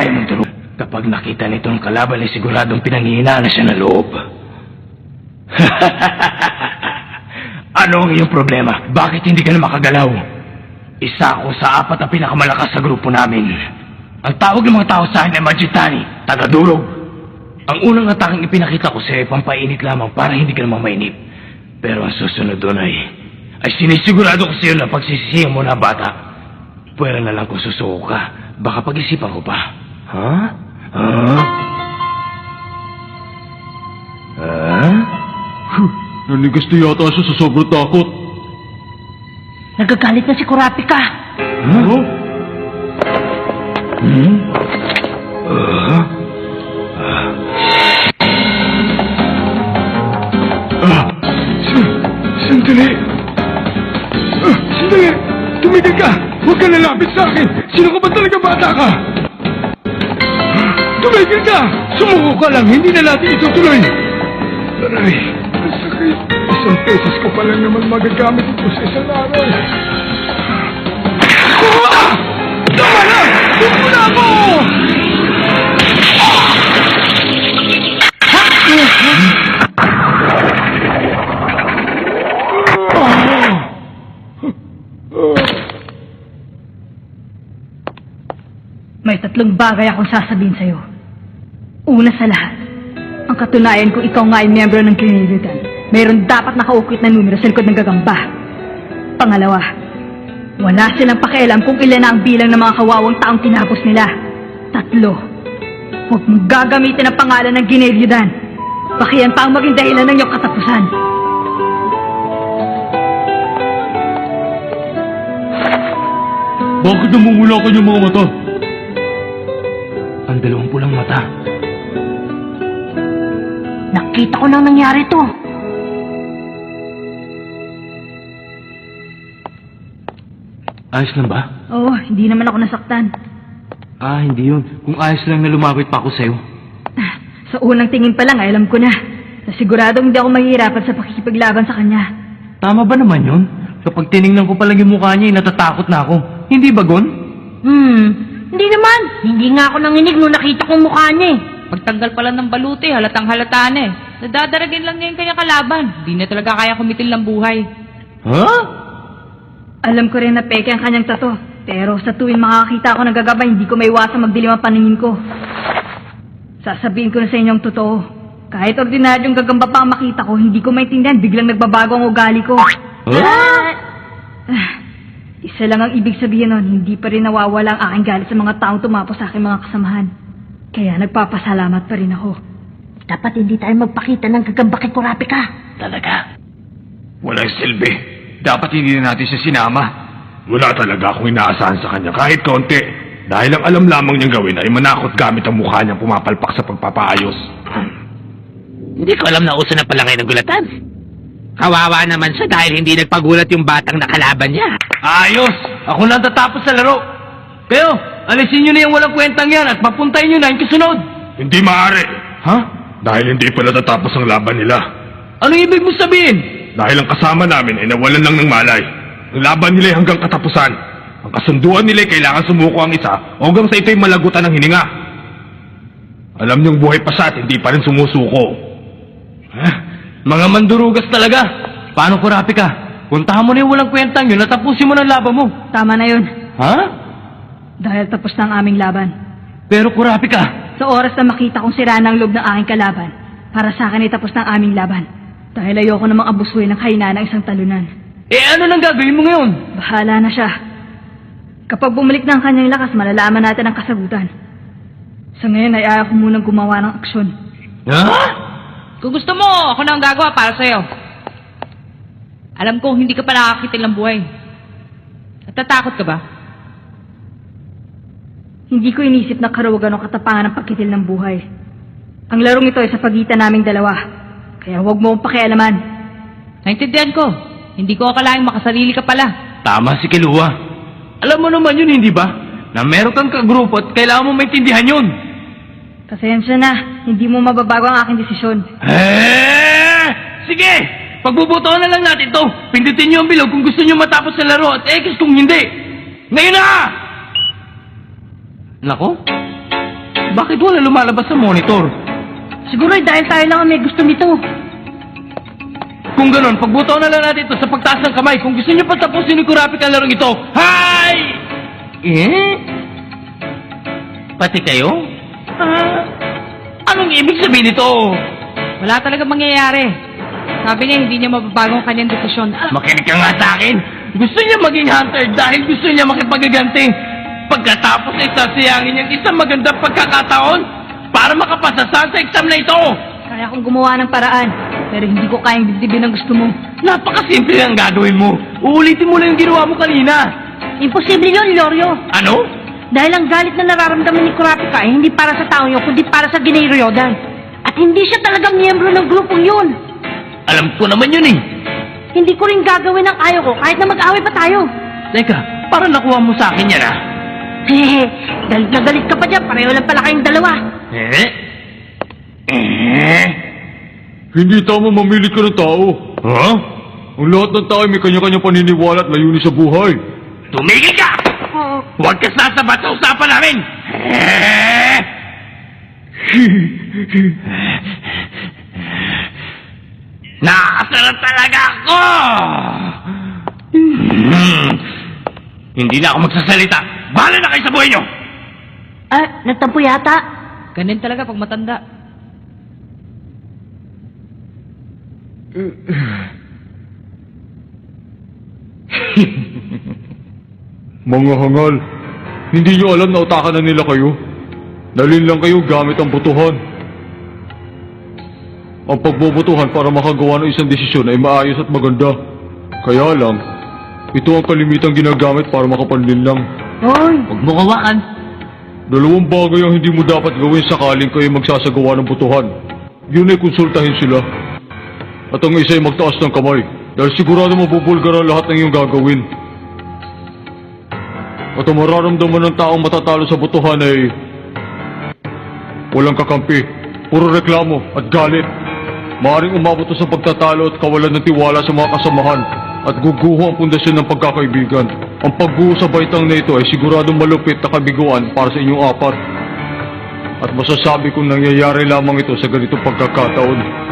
kaya mong turo. Kapag nakita nito ang kalaban ay siguradong pinanghihinaan na siya ng loob. Ano ang iyong problema? Bakit hindi ka na makagalaw? Isa ako sa 4 na pinakamalakas sa grupo namin. Ang tawag ng mga tao sa akin ay Majitani, taga-durog. Ang unang ataking ipinakita ko sa'yo ay pampainit lamang para hindi ka namang mainip. Pero ang susunod doon ay sinisigurado ko sa'yo na pagsisisihan mo na bata. Pwera na lang kung susuko ka. Baka pag-isipan ko pa. Ha? Nanigas na yata siya sa sobrang takot. Nagagalit na si Kurapika. Sandali! Sandali! Tumigil ka! Huwag ka lalapit sa akin! Sino ka ba talaga, bata ka? Tumigil ka! Sumuko ka lang! Hindi na natin itutuloy! Aray! Ang sakit! 1 pesos ko pa lang naman magagamit ito sa isang araw! Tama na! Huwag mo na ako! May 3 bagay akong sasabihin sa'yo. Una sa lahat, ang katunayan kung ikaw nga ay miyembro ng Kinilitan, mayroon dapat nakaukit na numero sa likod ng gagamba. Pangalawa, wala silang pakialam kung ilan na ang bilang ng mga kawawang taong tinapos nila. 3, huwag mong gagamitin ang pangalan ng Kinilitan. Baka yan pa ang maging dahilan ng iyong katapusan. Bakit namumula ka niyong mga mata? Ang 2 pulang mata. Nakita ko nang nangyari to. Ayos lang ba? Oo, hindi naman ako nasaktan. Hindi yun. Kung ayos lang na lumapit pa ako sa'yo. Sa unang tingin pa lang, ay alam ko na. Siguradong hindi ako mahihirapan sa pakikipaglaban sa kanya. Tama ba naman yun? Kapag tiningnan ko pa lang yung mukha niya, natatakot na ako. Hindi ba, Gon? Hindi naman. Hindi nga ako nanginig nung nakita kong mukha niya eh. Pagtanggal pala ng baluti, halatang halata na eh. Nadadaragin lang niya yung kanyang kalaban. Di na talaga kaya kumitil ng buhay. Ha? Alam ko rin na peke ang kanyang tato. Pero sa tuwing makakita ako ng gagabay, hindi ko maiwasang magdilim ang paningin ko. Sasabihin ko na sa inyong totoo. Kahit ordinaryong gagamba pa ang makita ko, hindi ko maintindihan, biglang nagbabago ang ugali ko. Isa lang ang ibig sabihin nun, hindi pa rin nawawala ang aking galit sa mga taong tumapos sa aking mga kasamahan. Kaya nagpapasalamat pa rin ako. Dapat hindi tayo magpakita ng gagamba kay Kurapika. Talaga? Walang silbi. Dapat hindi na natin siya sinama. Wala talaga akong inaasahan sa kanya kahit konti. Dahil ang alam lamang niyang gawin ay manakot gamit ang mukha niyang pumapalpak sa pagpapaayos. Hindi ko alam na uso na pala ngayon ng gulatan. Kawawa naman siya dahil hindi nagpagulat yung batang nakalaban niya. Ayos! Ako na tatapos sa laro. Kayo, alisin niyo na yung walang kwentang yan at papuntayin niyo na yung kasunod. Hindi maaari. Ha? Dahil hindi pa natatapos ang laban nila. Anong ibig mo sabihin? Dahil ang kasama namin ay nawalan lang ng malay. Ang laban nila ay hanggang katapusan. Ang kasunduan nila ay kailangan sumuko ang isa hanggang sa ito'y malagutan ng hininga. Alam niyong buhay pa siya at hindi pa rin sumusuko. Mga mandurugas talaga. Paano, Kurapika? Puntahan mo na yung walang kwentang yun at tapusin mo ng laban mo. Tama na yun. Ha? Dahil tapos na ang aming laban. Pero Kurapika, Sa oras na makita kong sira ng loob ng aking kalaban, para sa akin ay tapos na ang aming laban. Dahil ayoko namang abusuhin ng kahinaan ng isang talunan. ano nang gagawin mo ngayon? Bahala na siya. Kapag bumalik na ang kanyang lakas, malalaman natin ang kasagutan. Sa ngayon ay ayaw ko munang gumawa ng aksyon. Ha? Kung gusto mo, ako na ang gagawa para sa'yo. Alam ko, hindi ka pa nakakitil ng buhay. Natatakot ka ba? Hindi ko inisip na karuwagan o katapangan ng pagkitil ng buhay. Ang larong ito ay sa pagitan naming dalawa. Kaya huwag mo akong pakialaman. Naintindihan ko. Hindi ko akalaing makasarili ka pala. Tama si Kilua. Alam mo naman yun, hindi ba? Na meron kang kagrupo at kailangan mo maintindihan yun. Pasensya na, hindi mo mababago ang aking desisyon. Sige! Pagbubutuhan na lang natin to. Pindutin niyo ang bilog kung gusto niyo matapos sa laro at X kung hindi. Ngayon na! Nako, bakit wala lumalabas sa monitor? Siguro dahil tayo lang ang may gusto nito. Kung ganon, pagbuto na lang natin ito sa pagtaas ng kamay. Kung gusto niyo patapusin ni Kurapik ang larong ito, hi! Pati kayo? Anong ibig sabihin nito? Wala talaga mangyayari. Sabi niya, hindi niya mababago ang kanyang desisyon. Makinig ka nga sa akin. Gusto niya maging hunter dahil gusto niya makipagaganti. Pagkatapos ay sasayangin niyang isang magandang pagkakataon para makapasa sa exam na ito. Kaya akong gumawa ng paraan, pero hindi ko kayang dibdibin ang gusto mo. Napakasimple ang gagawin mo. Uulitin mo lang yung ginawa mo kanina. Imposible yun, Lorio. Ano? Dahil ang galit na nararamdaman ni Kurapika ay hindi para sa tao yun, kundi para sa Ginay Ryodan. At hindi siya talagang miyembro ng grupong yun. Alam ko naman yun eh. Hindi ko rin gagawin ang ayaw ko kahit na mag-away pa tayo. Teka, para nakuha mo sa akin yan ah. Hehe, galit na galit ka pa dyan, pareho lang pala kayong dalawa. Hindi tama mamili ka ng tao. Huh? Ang lahat ng tao ay may kanya-kanyang paniniwala at layunin sa buhay. Tumigil ka! Huwag ka sasabat sa usapan namin! Nakakasarap talaga ako! Hindi na ako magsasalita. Bahala na kayo sa buhay nyo! Ah, nagtampo yata. Ganun talaga pag matanda. Mga hangal, hindi nyo alam na utakan na nila kayo. Dalhin lang kayo gamit ang butuhan. Ang pagbobotohan para makagawa ng isang desisyon ay maayos at maganda. Kaya lang, ito ang kalimitang ginagamit para makapanlin lang. Hoy, Huwag mo kawakan. Dalawang bagay ang hindi mo dapat gawin sakaling kayo magsasagawa ng butuhan. Yun ay konsultahin sila. At ang isa ay magtaas ng kamay dahil sigurado mabubulgar ang lahat ng iyong gagawin. At ang mararamdaman ng taong matatalo sa butuhan ay walang kakampi, puro reklamo at galit. Maaring umabot sa pagtatalo at kawalan ng tiwala sa mga kasamahan at guguho ang pundasyon ng pagkakaibigan. Ang pagguho sa baitang na ito ay siguradong malupit na kabiguan para sa inyong apat. At masasabi kong nangyayari lamang ito sa ganitong pagkakataon.